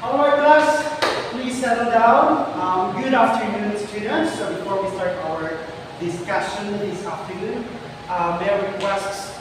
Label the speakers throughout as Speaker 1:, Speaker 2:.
Speaker 1: Alright class, please settle down. Good afternoon students. So before we start our discussion this afternoon, may I request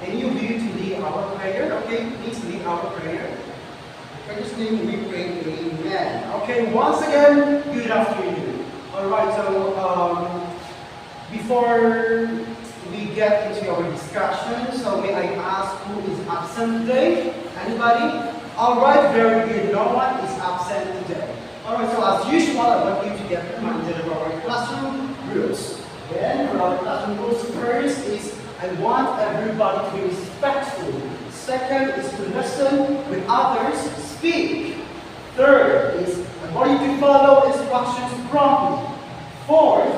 Speaker 1: any of you to lead our prayer, okay? Please lead our prayer. In Jesus' name we pray, amen. Okay, once again, good afternoon. Alright, so before we get into our discussion, so may I ask who is absent today? Anybody? Alright, very good. No one is absent today. Alright, so as usual, I want you to get reminded of our classroom rules. Then, for our classroom rules, first is I want everybody to be respectful. Second is to listen when others speak. Third is I want you to follow instructions promptly. Fourth,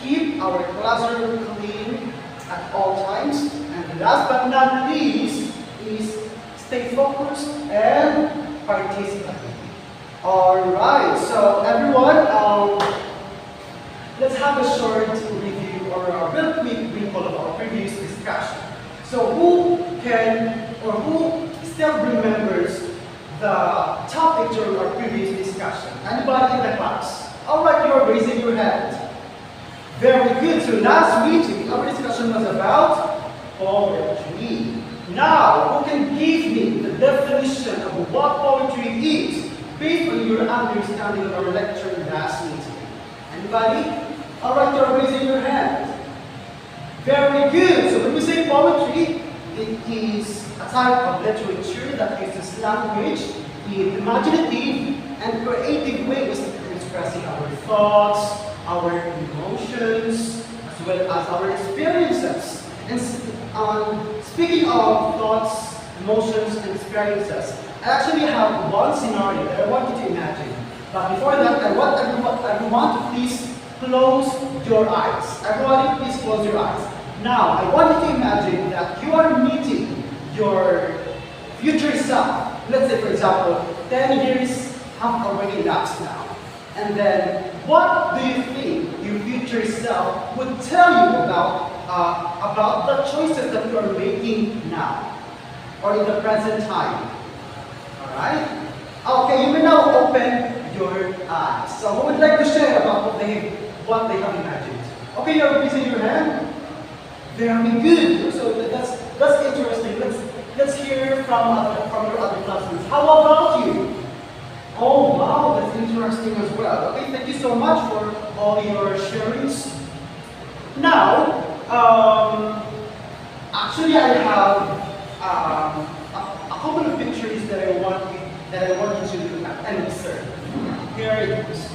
Speaker 1: keep our classroom clean at all times. And last but not least is stay focused and participate. Alright, so everyone, let's have a short review or a real quick recall of our previous discussion. So who can or who still remembers the topic during our previous discussion? Anybody in the class? Alright, you're raising your hand. Very good. So last meeting, our discussion was about poetry. Now, who can give me the definition of what poetry is based on your understanding of our lecture last meeting? Anybody? Alright, you're raising your hand. Very good. So when we say poetry, it is a type of literature that uses language in imaginative and creative ways of expressing our thoughts, our emotions, as well as our experiences. And speaking of thoughts, emotions, and experiences, I actually have one scenario that I want you to imagine. But before that, I want everyone to please close your eyes. Everybody, please close your eyes. Now, I want you to imagine that you are meeting your future self. Let's say, for example, 10 years have already elapsed now. And then, what do you think your future self would tell you about the choices that you are making now or in the present time? Alright? Okay, you may now open your eyes. So who would like to share about what they have imagined? Okay, you're raising your hand. Very good. So that's interesting. Let's hear from your other classmates. How about you? Oh wow, that's interesting as well. Okay, thank you so much for all your sharings. Now, actually I have a couple of pictures that I want you to look at and observe. Here it is.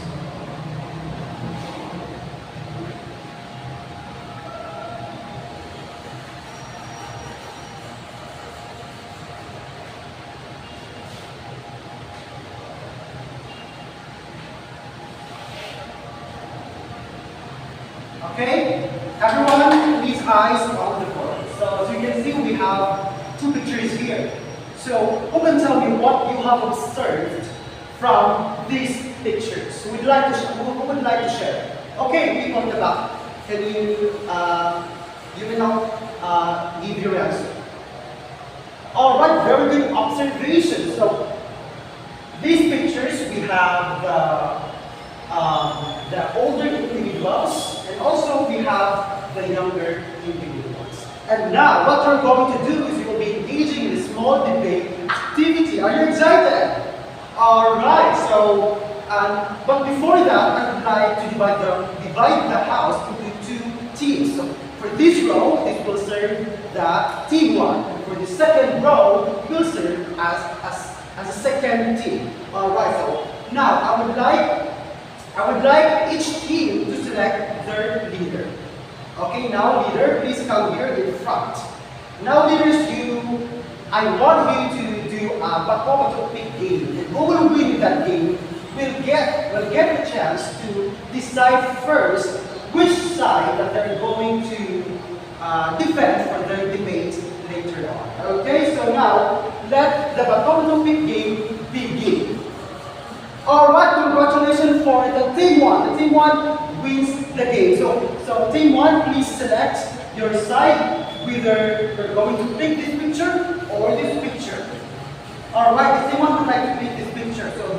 Speaker 1: Okay, everyone, please eyes on the board. So as you can see, we have two pictures here. So who can tell me what you have observed from these pictures? Who would like to share? Okay, people in the back. Can you may now give your answer. All right, very good observation. So these pictures, we have the older individuals, and also we have the younger individuals. And now, what we're going to do is we will be engaging in a small debate activity. Are you excited? Alright, so, but before that, I would like to divide the house into two teams. So, for this row, it will serve the team one. And for the second row, it will serve as a second team. Alright, so, now, I would like each team to select their leader. Okay, now leader, please come here in front. Now leaders, I want you to do a bato pick game. And who will win that game will get the chance to decide first which side that they're going to defend for their debate later on. Okay, so now let the bato pick game begin. Alright, congratulations for the team one. The team one wins the game. So team one, please select your side, whether you're going to pick this picture or this picture. Alright, if anyone would like to pick this picture, so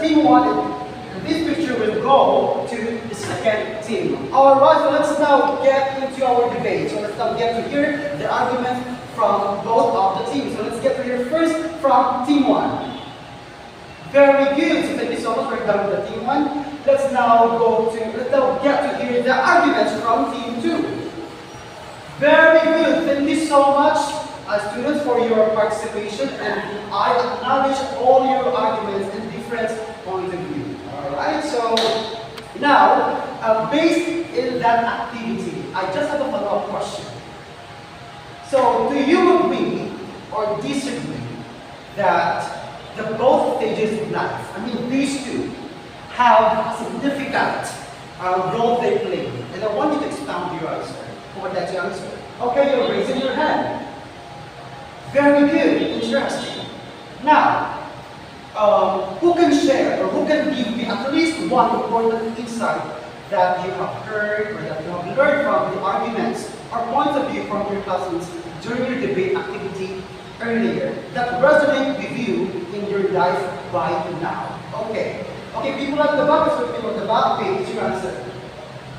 Speaker 1: team 1 in this picture will go to the second team. Alright, so let's now get into our debate. So let's now get to hear the arguments from both of the teams. So let's get to hear first from team 1. Very good. So thank you so much for done with the team 1. Let's now get to hear the arguments from team 2. Very good. Thank you so much, students, for your participation, and I acknowledge all your arguments and different points of view. Alright, so now, based in that activity, I just have a follow-up question. So, do you agree or disagree that the both stages of life, I mean these two, have a significant role they play? And I want you to expound your answer. Who would like to answer? Okay, you're raising your hand. Very good, interesting. Now, who can share or who can give me at least one important insight that you have heard or that you have learned from the arguments or points of view from your classmates during your debate activity earlier that resonate with you in your life right now? Okay. Okay, people at the back, so people at the back, page your answer.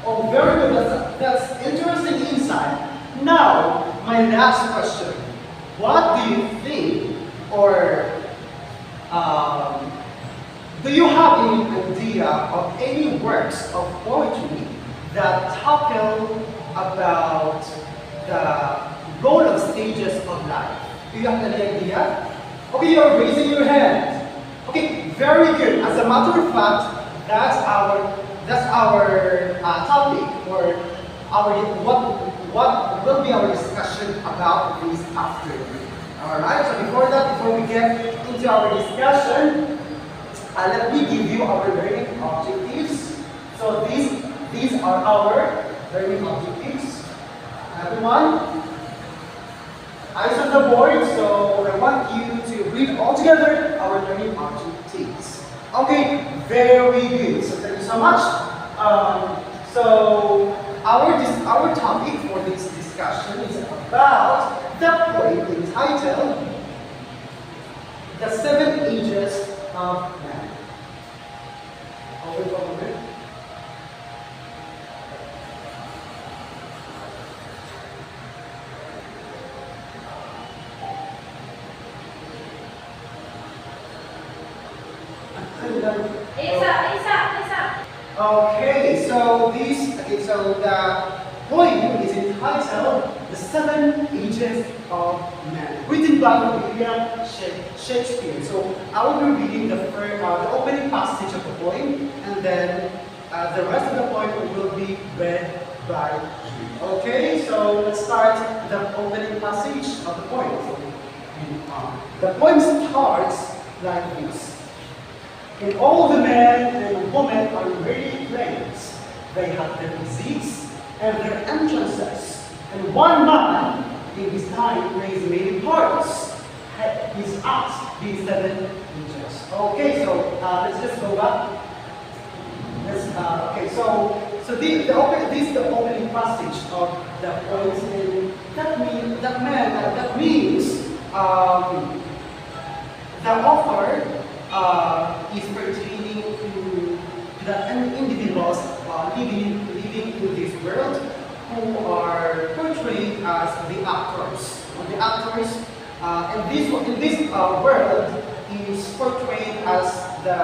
Speaker 1: Oh, very good. That's interesting insight. Now, my last question. What do you think, or do you have any idea of any works of poetry that tackle about the role of stages of life? Do you have any idea? Okay, you're raising your hand. Okay, very good. As a matter of fact, that's our topic, or what will be our discussion about this afternoon. Alright, so before we get into our discussion, let me give you our learning objectives. So these are our learning objectives. Everyone, eyes on the board, so I want you to read all together our learning objectives. Okay, very good. So thank you so much. So our topic for this discussion is about the poem entitled "The 7 Ages of Man." Okay, so the poem is entitled "The 7 Ages of Man," written by William Shakespeare. So I will be reading the opening passage of the poem, and then the rest of the poem will be read by you. Okay, so let's start the opening passage of the poem. The poem starts like this. And all the men and women are wearing clothes. They have their physiques and their entrances. And one man in his time plays many parts. His acts being 7 inches. Okay, so let's just go back. Okay, so this is the opening passage of the poem, and that means the author is pertaining to the individuals living in this world who are portrayed as the actors. The actors in this world is portrayed as the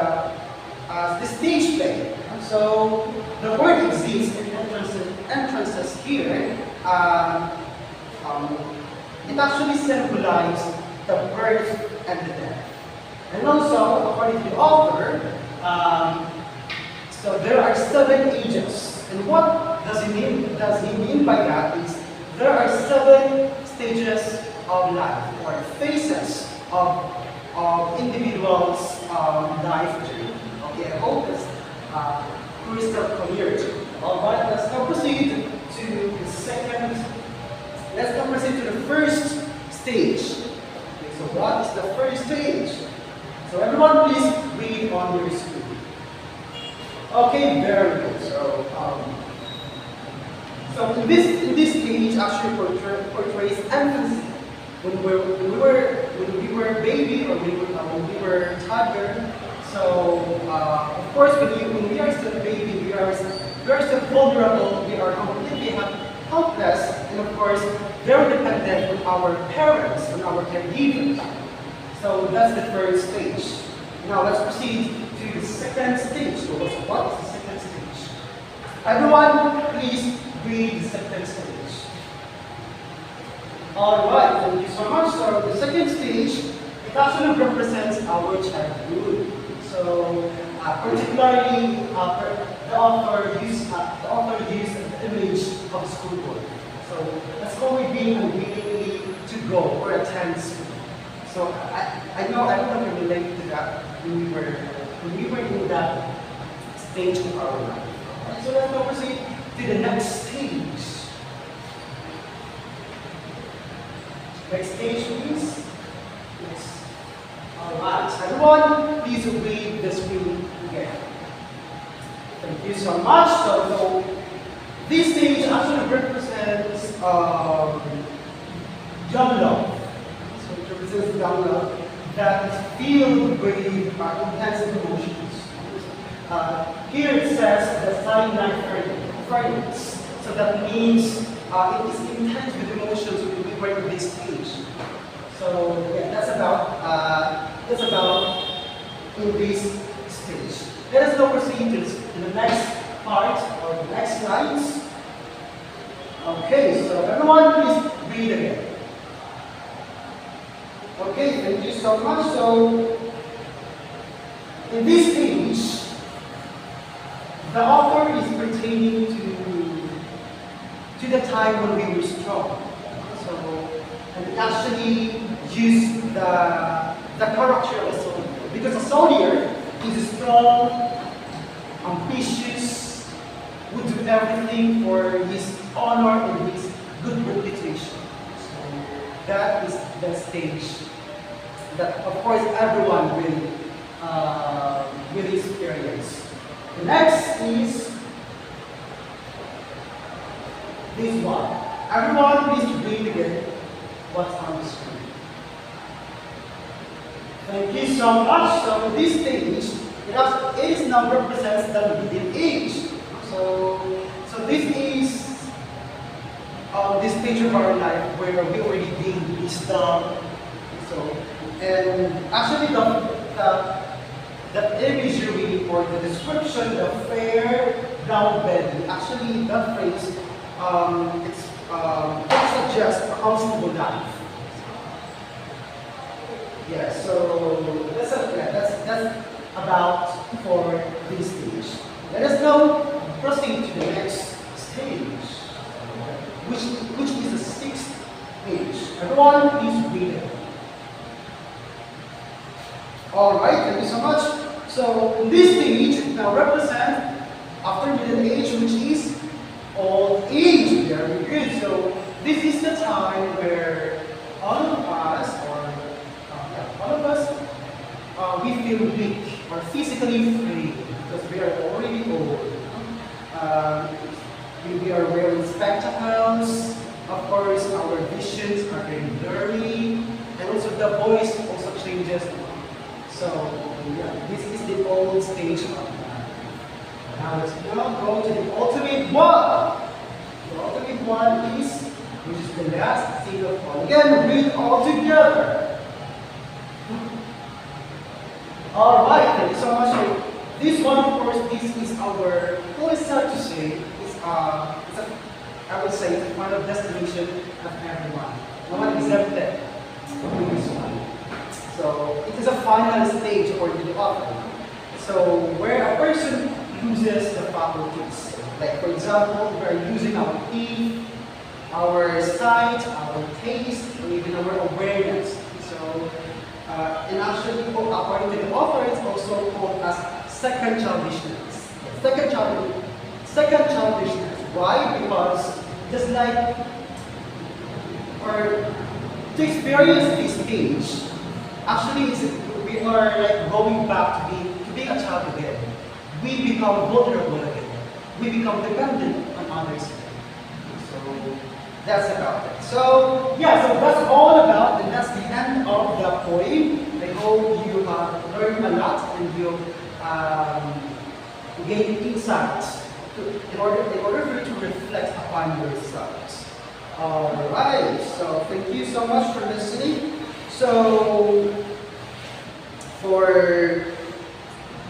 Speaker 1: stage play. So the word exists in entrances here. It actually symbolizes the birth and the death. And also, according to the author, so there are 7 ages. And what does he mean by that is there are 7 stages of life, or phases of individuals' life journey. Okay, I hope that's crystal clear. Alright, let's now proceed to the second. Let's now proceed to the first stage. Okay, so what is the first stage? So everyone please read on your screen. Okay, very good. So in this stage actually portrays infancy. When we were baby, or when we were toddler, So, of course, when we are still a baby, we are still vulnerable, we are completely helpless, and of course, very dependent on our parents, on our caregivers. So that's the first stage. Now let's proceed to the second stage. So what is the second stage? Everyone, please read the second stage. Alright, thank you so much. So the second stage, it actually represents our childhood. So particularly, the author used the image of school board. So that's how we being unwillingly to go or attend school. So I don't know if you relate to that when we were in that stage of our life. Alright, so let's go proceed to the next stage. Next stage, please. Yes. Alright, everyone, please read the screen again. Thank you so much. So this stage actually represents young love. So it represents young love that is filled with intense emotions. Here it says the cyanide fragrance. So that means it is intense with emotions when we were in this stage. So yeah, that's about in this stage. Let us now proceed to the next part or the next slides. Okay, so everyone please read again. Okay, thank you so much. So in this stage, the author is pertaining to the time when we were strong. So, and it actually used the character of a soldier. Because a soldier is strong, ambitious, would do everything for his honor and his good reputation. So that is the stage that, of course, everyone will experience. The next is this one. Everyone please read again what's on the screen. Thank you so much. So this stage, it now represents the middle age. So this is this stage of our life where we already gained wisdom. So and actually the imagery or the description, the fair brown belly, actually that phrase it suggests a comfortable life. Yeah, so that's about for this stage. Let us now proceed to the next stage, which is the sixth stage. Everyone, please read it. Alright, thank you so much. So this stage now represents after middle age, which is old age. Very good. So this is the time where all of us we feel weak or physically free because we are already old. We are wearing spectacles. Of course, our visions are very blurry, and also the voice also changes. So yeah, this is the old stage of life. Now let's now go to the ultimate one. The ultimate one is, which is the last stage of all. Again, read all together. Alright, thank you so much. This one, of course, this is our, well, it's hard to say, I would say, it's one of destination of everyone. No one exempted from this one. So, it is a final stage according to the author. So, where a person uses the faculties. Like, for example, we are using our teeth, our sight, our taste, or even our awareness. So, and actually, according to the author, it's also called as second childishness. Second childishness. Why? Because just like, or to experience this stage, actually, we are like going back to being a child again. We become vulnerable again. We become dependent on others again. So that's about it. So yeah, so that's all about, and that's the end of the poem. I hope you have learned a lot and you gain insights in order for you to reflect upon yourselves. Alright, so thank you so much for listening. So, for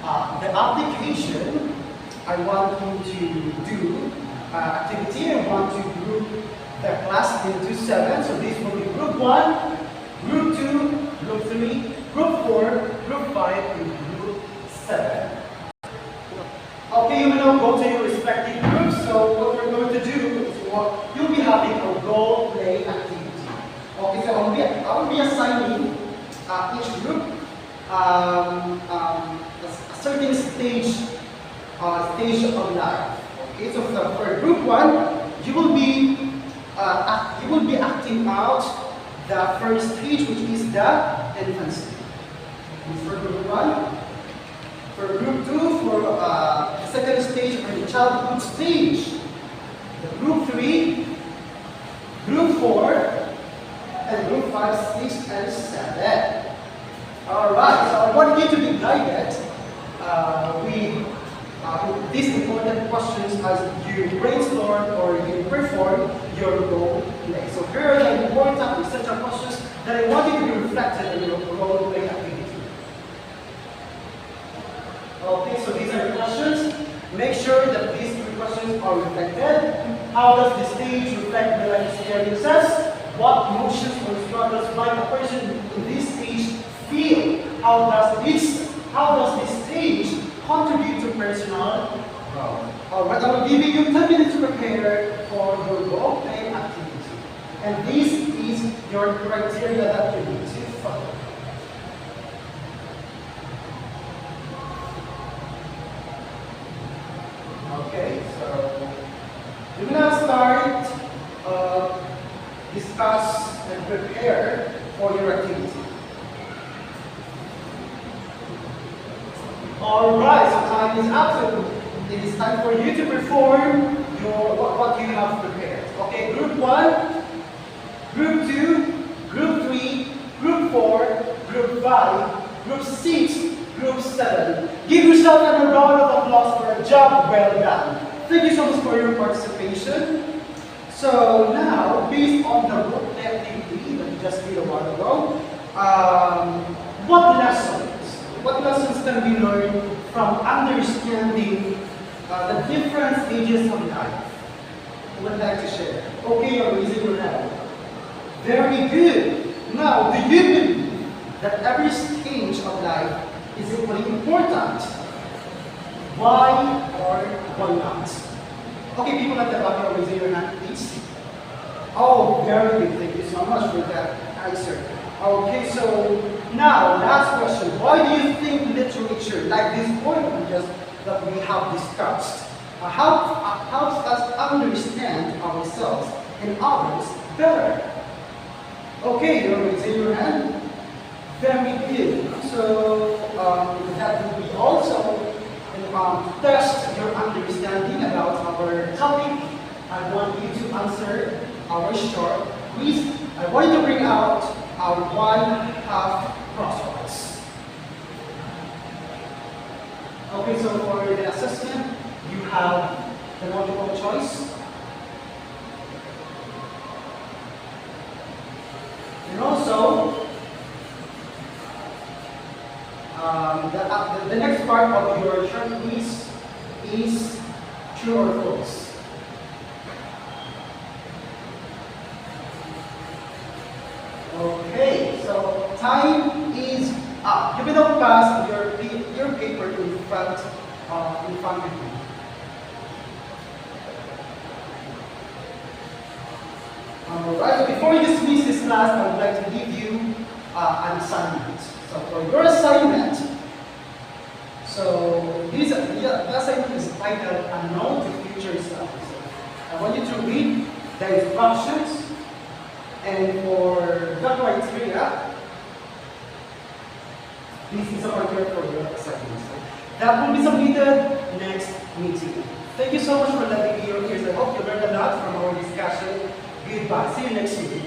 Speaker 1: the application, I want you to do activity. I want to group the class into 7. So this will be group 1, group 2, group 3, group 4, group 5, and group 7. Okay, you will now go to your respective groups. So what we're going to do is you'll be having a role play activity. Okay, so I will be assigning each group a certain stage of life. Okay, so for group 1, you will be acting out the first stage, which is the infancy. For group 1. For group 2, for the second stage, or the childhood stage. The group 3, group 4, and group 5, 6, and 7. Alright, so I want you to be guided with these important questions as you brainstorm or you perform your role play. So here are the important essential questions that I want you to be reflected in your role play activity. Okay, so these are the questions. Make sure that these 3 questions are reflected. How does the stage reflect the life experiences? What emotions or struggles might a person in this stage feel? How does this stage contribute to personal growth? Alright, I will give you 10 minutes to prepare for your role play activity. And this is your criteria that you need to follow. Okay, so we will now start discuss and prepare for your activity. Alright, so time is up. So it is time for you to perform what you have prepared. Okay, group 1, group 2, group 3, group 4, group 5, group 6, group 7. Give yourself a round of applause for a job well done. Thank you so much for your participation. So now, based on the role play activity that you just did a while ago, what lessons can we learn from understanding the different stages of life? Who would like to share? Okay, you're raising your hand. Very good. Now, do you believe that every stage of life is equally important? Why or why not? Okay, people at the back, you're raising your hand, please. Oh, very good. Thank you so much for that answer. Okay, so now, last question. Why do you think literature, like this point that we have discussed, helps us understand ourselves and others better? Okay, you're raising your hand. Very good. So, that will be also test your understanding about our topic. I want you to answer our short quiz. I want you to bring out our 1/2 crosswords. Okay, so for the assessment, you have the multiple choice. And also, the next part of your short quiz is true or false. Okay, so time is up. You will pass your paper in front of you. Alright, so before we dismiss this class, I would like to give you an assignment. So for your assignment, the assignment is titled Unknown to Future Self. So I want you to read the instructions, and for the criteria, this is a criteria for your assignment. So that will be submitted next meeting. Thank you so much for letting me your ears. I hope you learned a lot from our discussion. Goodbye. See you next week.